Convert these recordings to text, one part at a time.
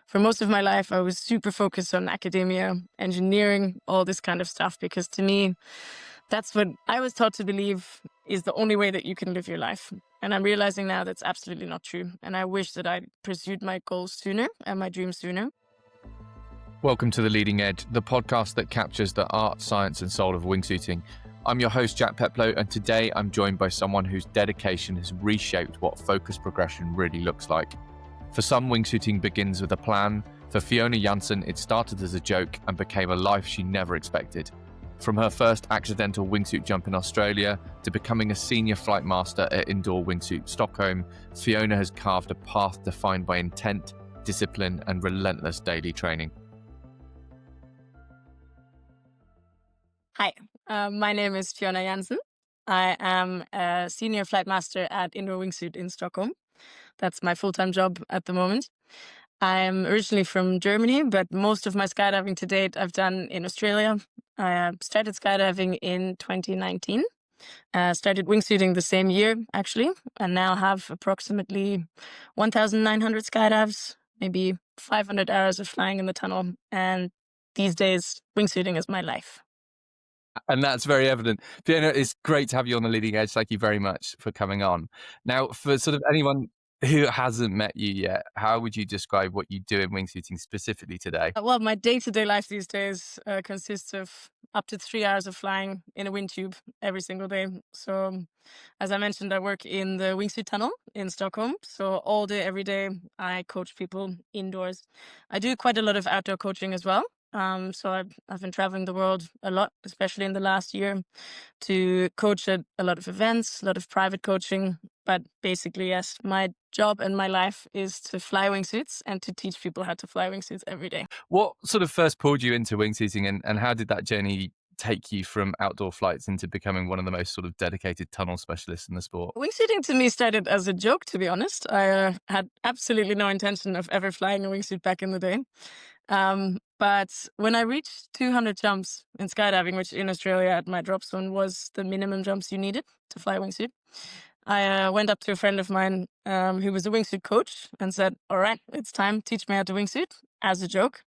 for most of my life, I was super focused on academia, engineering, all this kind of stuff, because to me, that's what I was taught to believe is the only way that you can live your life. And I'm realizing now that's absolutely not true. And I wish that I pursued my goals sooner and my dreams sooner. Welcome to The Leading Edge, the podcast that captures the art, science and soul of wingsuiting. I'm your host, Jack Peplow, and today I'm joined by someone whose dedication has reshaped what focus progression really looks like. For some, wingsuiting begins with a plan. For Fiona Jansen, it started as a joke and became a life she never expected. From her first accidental wingsuit jump in Australia to becoming a senior flight master at Indoor Wingsuit Stockholm, Fiona has carved a path defined by intent, discipline and relentless daily training. Hi, my name is Fiona Jansen. I am a senior flight master at Indoor Wingsuit in Stockholm. That's my full-time job at the moment. I'm originally from Germany, but most of my skydiving to date I've done in Australia. I started skydiving in 2019. Started wingsuiting the same year, actually, and now have approximately 1,900 skydives, maybe 500 hours of flying in the tunnel. And these days, wingsuiting is my life. And that's very evident. Fiona, it's great to have you on The Leading Edge. Thank you very much for coming on. Now, for sort of anyone who hasn't met you yet, how would you describe what you do in wingsuiting specifically today? Well, my day-to-day life these days consists of up to 3 hours of flying in a wind tube every single day. So, as I mentioned, I work in the wingsuit tunnel in Stockholm. So all day, every day, I coach people indoors. I do quite a lot of outdoor coaching as well. So I've been traveling the world a lot, especially in the last year, to coach at a lot of events, a lot of private coaching. But basically, yes, my job and my life is to fly wingsuits and to teach people how to fly wingsuits every day. What sort of first pulled you into wingsuiting and how did that journey take you from outdoor flights into becoming one of the most sort of dedicated tunnel specialists in the sport? Wingsuiting to me started as a joke, to be honest. I had absolutely no intention of ever flying a wingsuit back in the day. But when I reached 200 jumps in skydiving, which in Australia at my drop zone was the minimum jumps you needed to fly a wingsuit, I went up to a friend of mine who was a wingsuit coach and said, "All right, it's time, teach me how to wingsuit," as a joke.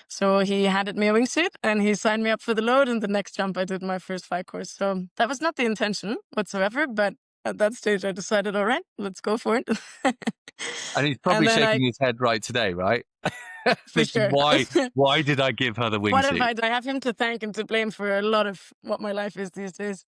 So he handed me a wingsuit and he signed me up for the load. And the next jump, I did my first flight course. So that was not the intention whatsoever. But at that stage, I decided, all right, let's go for it. And he's And probably then shaking his head right today, right? for Thinking, sure. why did I give her the What have wingsuit? I done? I have him to thank and to blame for a lot of what my life is these days.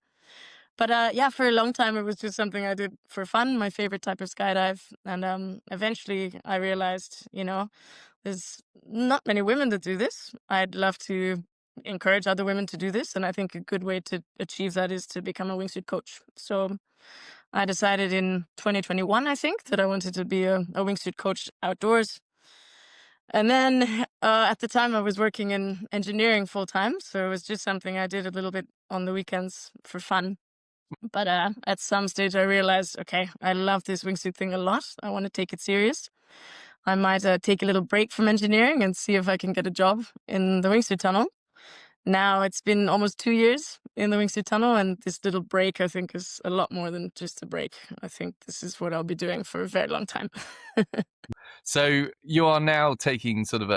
But yeah, for a long time, it was just something I did for fun, my favorite type of skydive. And eventually I realized, there's not many women that do this. I'd love to encourage other women to do this. And I think a good way to achieve that is to become a wingsuit coach. So I decided in 2021, I think, that I wanted to be a wingsuit coach outdoors. And then at the time, I was working in engineering full time. So it was just something I did a little bit on the weekends for fun. But at some stage, I realized, okay, I love this wingsuit thing a lot. I want to take it serious. I might take a little break from engineering and see if I can get a job in the wingsuit tunnel. Now it's been almost 2 years in the wingsuit tunnel, and this little break, I think, is a lot more than just a break. I think this is what I'll be doing for a very long time. So you are now taking sort of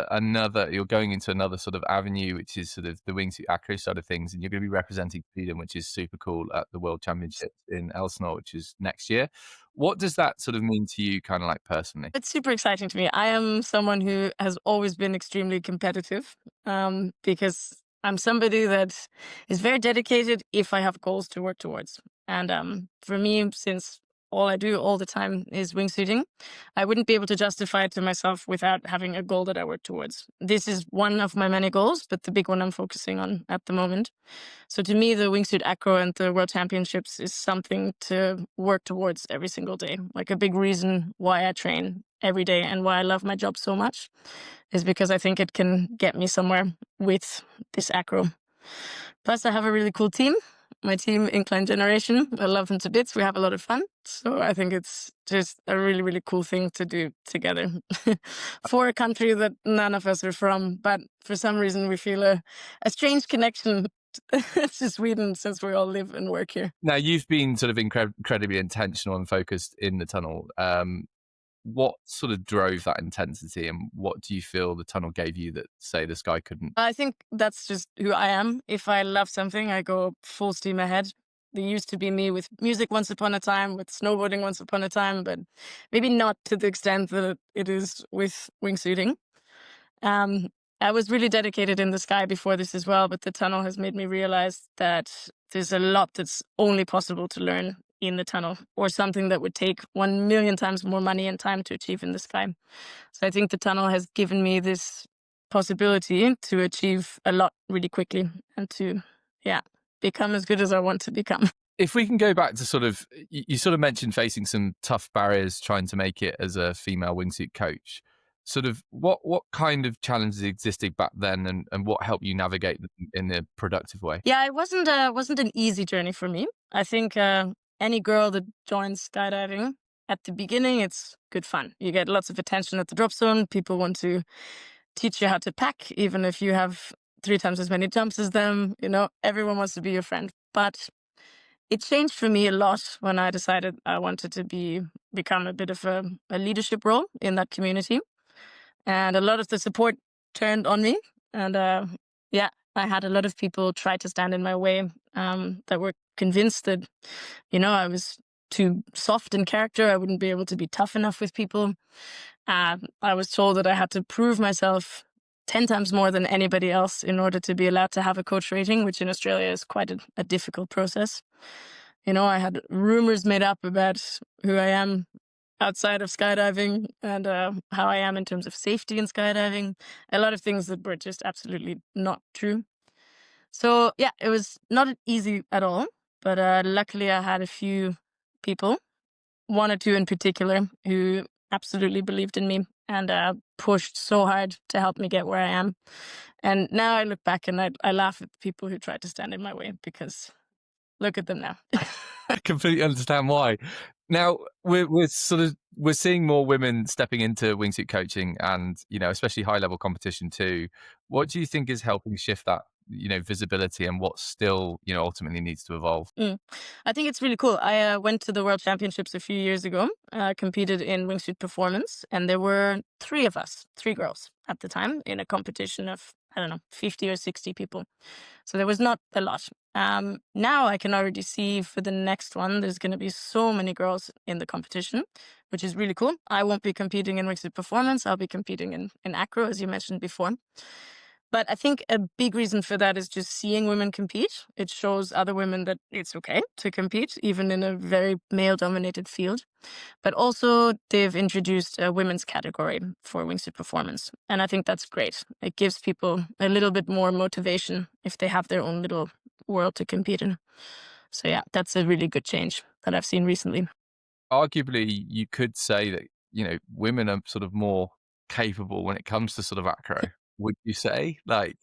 you're going into another sort of avenue, which is sort of the wingsuit acro side of things, and you're going to be representing Sweden, which is super cool, at the World Championships in Elsinore, which is next year. What does that sort of mean to you, kind of like personally? It's super exciting to me. I am someone who has always been extremely competitive because I'm somebody that is very dedicated if I have goals to work towards. And for me, since all I do all the time is wingsuiting, I wouldn't be able to justify it to myself without having a goal that I work towards. This is one of my many goals, but the big one I'm focusing on at the moment. So to me, the wingsuit acro and the World Championships is something to work towards every single day. Like a big reason why I train every day and why I love my job so much is because I think it can get me somewhere with this acro. Plus, I have a really cool team. My team, Incline Generation, I love them to bits. We have a lot of fun. So I think it's just a really, really cool thing to do together for a country that none of us are from. But for some reason, we feel a strange connection to Sweden since we all live and work here. Now, you've been sort of incredibly intentional and focused in the tunnel. what sort of drove that intensity, and what do you feel the tunnel gave you that, say, the sky couldn't? I think that's just who I am. If I love something, I go full steam ahead. There used to be me with music once upon a time, with snowboarding once upon a time, but maybe not to the extent that it is with wingsuiting. Um, I was really dedicated in the sky before this as well, but the tunnel has made me realize that there's a lot that's only possible to learn in the tunnel, or something that would take 1 million times more money and time to achieve in the sky. So I think the tunnel has given me this possibility to achieve a lot really quickly and to, yeah, become as good as I want to become. If we can go back to sort of, you sort of mentioned facing some tough barriers trying to make it as a female wingsuit coach. Sort of what kind of challenges existed back then, and what helped you navigate them in a productive way? Yeah, it wasn't an easy journey for me. I think any girl that joins skydiving at the beginning, it's good fun. You get lots of attention at the drop zone. People want to teach you how to pack, even if you have 3 times as many jumps as them. Everyone wants to be your friend. But it changed for me a lot when I decided I wanted to become a bit of a leadership role in that community. And a lot of the support turned on me. And yeah, I had a lot of people try to stand in my way, that were convinced that, I was too soft in character. I wouldn't be able to be tough enough with people. I was told that I had to prove myself 10 times more than anybody else in order to be allowed to have a coach rating, which in Australia is quite a difficult process. I had rumors made up about who I am outside of skydiving, and how I am in terms of safety in skydiving. A lot of things that were just absolutely not true. So, yeah, it was not easy at all. But luckily, I had a few people, one or two in particular, who absolutely believed in me and pushed so hard to help me get where I am. And now I look back and I laugh at the people who tried to stand in my way, because look at them now. I completely understand why. Now we're seeing more women stepping into wingsuit coaching, and especially high level competition too. What do you think is helping shift that visibility, and what still ultimately needs to evolve? Mm. I think it's really cool. I went to the World Championships a few years ago, competed in wingsuit performance, and there were three of us, three girls at the time, in a competition of, I don't know, 50 or 60 people. So there was not a lot. Now I can already see for the next one, there's going to be so many girls in the competition, which is really cool. I won't be competing in wingsuit performance. I'll be competing in acro, as you mentioned before. But I think a big reason for that is just seeing women compete. It shows other women that it's okay to compete, even in a very male dominated field. But also, they've introduced a women's category for wingsuit performance. And I think that's great. It gives people a little bit more motivation if they have their own little world to compete in. So, yeah, that's a really good change that I've seen recently. Arguably, you could say that women are sort of more capable when it comes to sort of acro. Would you say? Like,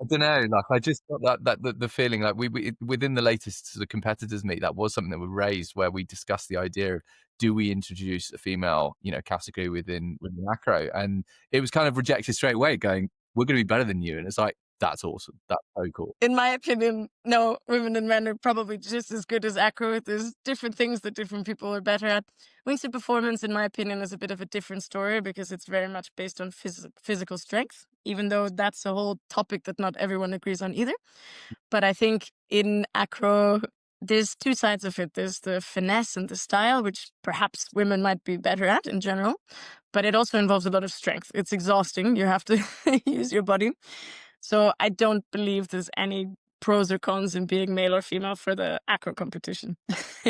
I don't know, like, I just got the feeling like we within the latest sort of competitors meet, that was something that we raised, where we discussed the idea of, do we introduce a female, category within acro? And it was kind of rejected straight away, going, "We're gonna be better than you." And it's like, that's awesome. That's so cool. In my opinion, no, women and men are probably just as good as acro. There's different things that different people are better at. Wingsuit performance, in my opinion, is a bit of a different story, because it's very much based on physical strength, even though that's a whole topic that not everyone agrees on either. But I think in acro, there's two sides of it. There's the finesse and the style, which perhaps women might be better at in general, but it also involves a lot of strength. It's exhausting. You have to use your body. So I don't believe there's any pros or cons in being male or female for the acro competition.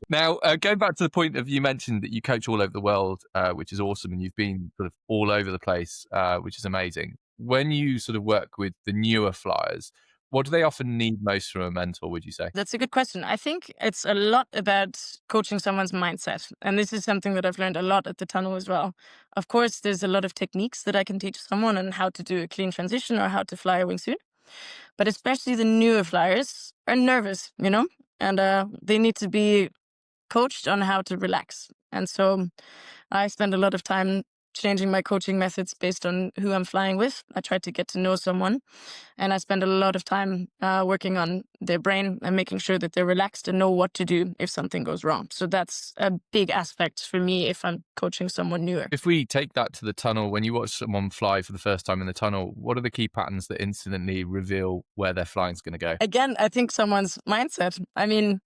Now, going back to the point of, you mentioned that you coach all over the world, which is awesome, and you've been sort of all over the place, which is amazing. When you sort of work with the newer flyers, what do they often need most from a mentor, would you say? That's a good question. I think it's a lot about coaching someone's mindset. And this is something that I've learned a lot at the tunnel as well. Of course, there's a lot of techniques that I can teach someone on how to do a clean transition or how to fly a wingsuit. But especially the newer flyers are nervous, and they need to be coached on how to relax. And so I spend a lot of time changing my coaching methods based on who I'm flying with. I try to get to know someone, and I spend a lot of time working on their brain and making sure that they're relaxed and know what to do if something goes wrong. So that's a big aspect for me if I'm coaching someone newer. If we take that to the tunnel, when you watch someone fly for the first time in the tunnel, what are the key patterns that instantly reveal where their flying's going to go? Again, I think someone's mindset. I mean,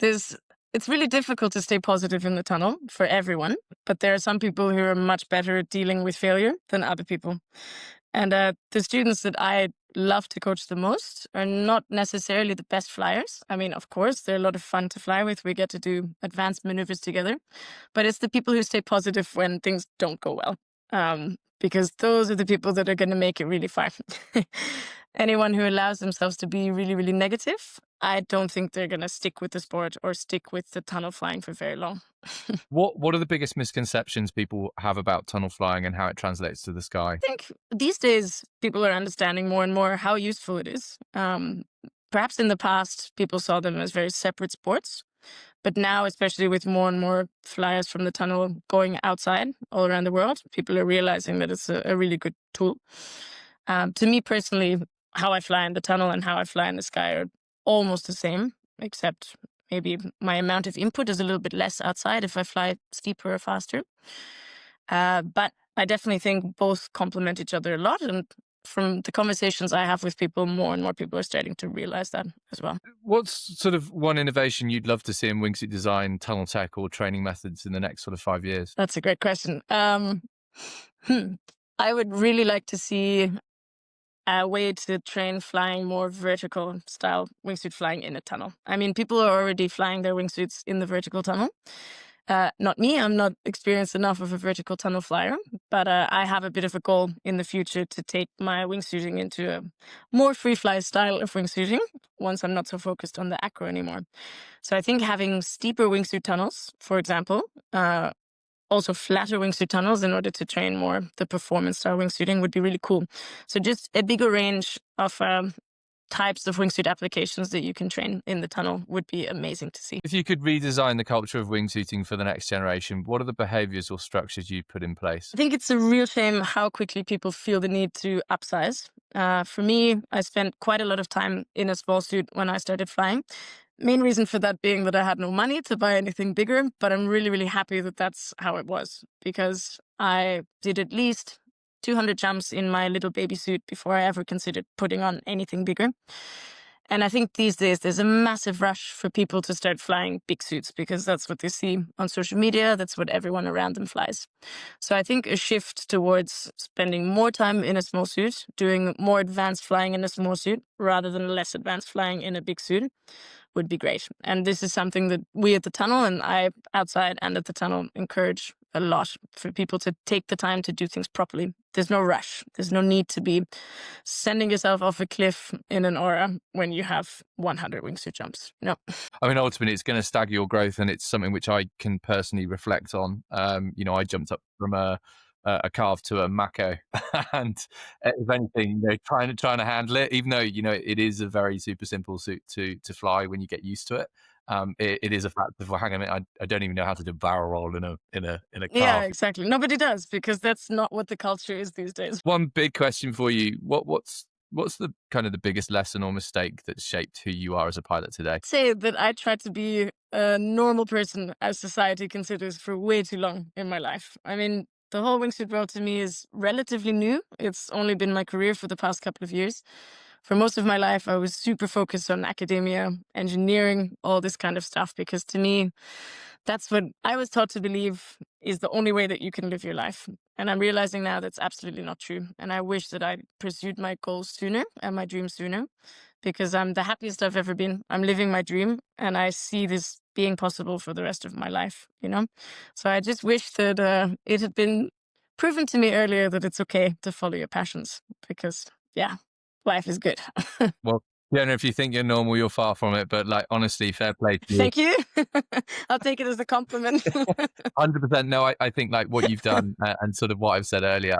there's it's really difficult to stay positive in the tunnel for everyone, but there are some people who are much better at dealing with failure than other people. And the students that I love to coach the most are not necessarily the best flyers. I mean, of course, they're a lot of fun to fly with. We get to do advanced maneuvers together, but it's the people who stay positive when things don't go well. Because those are the people that are going to make it really far. Anyone who allows themselves to be really, really negative, I don't think they're going to stick with the sport or stick with the tunnel flying for very long. What are the biggest misconceptions people have about tunnel flying and how it translates to the sky? I think these days people are understanding more and more how useful it is. Perhaps in the past, people saw them as very separate sports. But now, especially with more and more flyers from the tunnel going outside all around the world, people are realizing that it's a really good tool. To me personally, how I fly in the tunnel and how I fly in the sky are almost the same, except maybe my amount of input is a little bit less outside if I fly steeper or faster. But I definitely think both complement each other a lot. And from the conversations I have with people, more and more people are starting to realize that as well. What's sort of one innovation you'd love to see in wingsuit design, tunnel tech, or training methods in the next sort of 5 years? That's a great question. I would really like to see a way to train flying more vertical style wingsuit flying in a tunnel. I mean, people are already flying their wingsuits in the vertical tunnel. Not me, I'm not experienced enough of a vertical tunnel flyer, but I have a bit of a goal in the future to take my wingsuiting into a more free fly style of wingsuiting once I'm not so focused on the acro anymore. So I think having steeper wingsuit tunnels, for example, also flatter wingsuit tunnels in order to train more the performance style wingsuiting would be really cool. So just a bigger range of types of wingsuit applications that you can train in the tunnel would be amazing to see. If you could redesign the culture of wingsuiting for the next generation, what are the behaviors or structures you'd put in place? I think it's a real shame how quickly people feel the need to upsize. For me, I spent quite a lot of time in a small suit when I started flying. Main reason for that being that I had no money to buy anything bigger, but I'm really, really happy that that's how it was because I did at least 200 jumps in my little baby suit before I ever considered putting on anything bigger. And I think these days there's a massive rush for people to start flying big suits because that's what they see on social media. That's what everyone around them flies. So I think a shift towards spending more time in a small suit, doing more advanced flying in a small suit rather than less advanced flying in a big suit would be great. And this is something that we at the tunnel and I outside and at the tunnel encourage a lot for people to take the time to do things properly. There's no rush. There's no need to be sending yourself off a cliff in an aura when you have 100 wingsuit jumps. No. I mean, ultimately, it's going to stagger your growth, and it's something which I can personally reflect on. I jumped up from a carve to a Mako, and if anything, trying to handle it, even though it is a very super simple suit to fly when you get used to it. It is a fact of, well, hang on a minute, I don't even know how to do a barrel roll in a Yeah, carve. exactly. Nobody does because that's not what the culture is these days. One big question for you: what's the kind of the biggest lesson or mistake that shaped who you are as a pilot today? I'd say that I tried to be a normal person as society considers for way too long in my life. I mean, the whole wingsuit world to me is relatively new. It's only been my career for the past couple of years. For most of my life, I was super focused on academia, engineering, all this kind of stuff, because to me, that's what I was taught to believe is the only way that you can live your life. And I'm realizing now that's absolutely not true. And I wish that I pursued my goals sooner and my dreams sooner because I'm the happiest I've ever been. I'm living my dream and I see this being possible for the rest of my life. So I just wish that it had been proven to me earlier that it's okay to follow your passions because, yeah, life is good. Well, yeah, and if you think you're normal, you're far from it. But like, honestly, fair play to you. Thank you. I'll take it as a compliment. 100%. No, I think like what you've done and sort of what I've said earlier,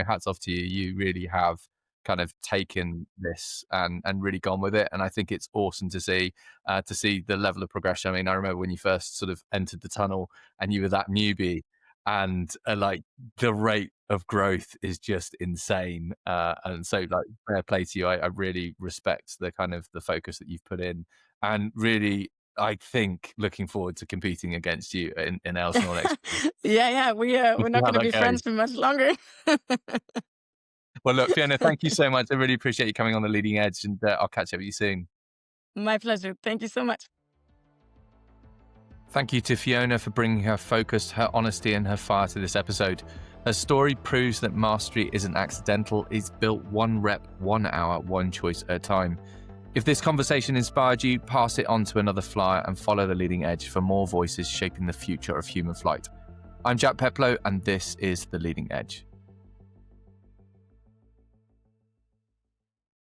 hats off to you. You really have kind of taken this and really gone with it. And I think it's awesome to see the level of progression. I mean, I remember when you first sort of entered the tunnel and you were that newbie. and like the rate of growth is just insane. And so like fair play to you. I really respect the kind of the focus that you've put in, and really I think looking forward to competing against you in Elsinore next year. Yeah, We'll we're see not how going to that be goes. friends for much longer. Well, look, Fiona, thank you so much. I really appreciate you coming on the leading edge, and I'll catch up with you soon. My pleasure. Thank you so much. Thank you to Fiona for bringing her focus, her honesty, and her fire to this episode. Her story proves that mastery isn't accidental, it's built one rep, 1 hour, one choice at a time. If this conversation inspired you, pass it on to another flyer and follow the leading edge for more voices shaping the future of human flight. I'm Jack Peplow, and this is The Leading Edge.